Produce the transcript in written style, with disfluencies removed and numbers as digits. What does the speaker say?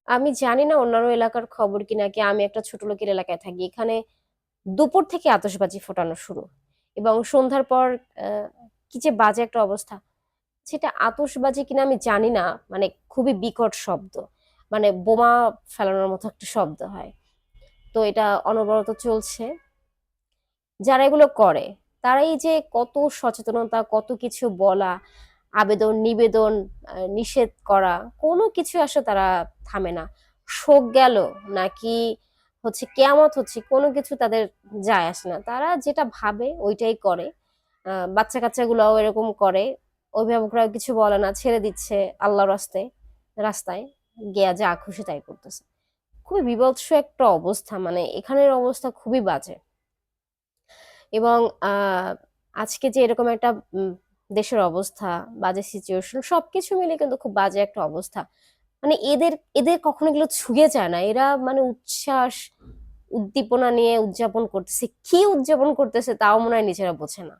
আমি জানি না অন্যান্য এলাকার খবর কি নাকি, আমি একটা ছোট লোকের এলাকায় থাকি। এখানে দুপুর থেকে আতশবাজি ফোটানো শুরু, এবং সন্ধ্যার পর আহ, কি যে বাজে একটা অবস্থা। সেটা আতশবাজি কিনা আমি জানি না, মানে খুবই বিকট শব্দ, মানে বোমা ফেলানোর মতো একটা শব্দ হয়। তো এটা অনবরত চলছে। যারা এগুলো করে তারাই যে কত সচেতনতা, কত কিছু বলা, আবেদন নিবেদন, নিষেধ করা, কোনো কিছু আসলে তারা থামে না। শোক গেল নাকি হচ্ছে কেয়ামত হচ্ছে, কোনো কিছু তাদের যায় আসে না, তারা যেটা ভাবে ওইটাই করে। বাচ্চা কাচ্চাগুলোও এরকম করে, অভিভাবকরাও কিছু বলে না, ছেড়ে দিচ্ছে আল্লাহর রাস্তায়, রাস্তায় গিয়া যা খুশি তাই করতেছে। খুবই বিভৎস একটা অবস্থা, মানে এখানের অবস্থা খুবই বাজে। এবং আজকে যে এরকম একটা দেশের অবস্থা, বাজে সিচুয়েশন, সবকিছু মিলে কিন্তু খুব বাজে একটা অবস্থা। মানে এদের এদের কখনো এগুলো ছুঁয়ে যায় না, এরা মানে উচ্ছ্বাস উদ্দীপনা নিয়ে উদযাপন করতেছে, কি উদযাপন করতেছে তাও মনে হয় নিজেরা বোঝে না।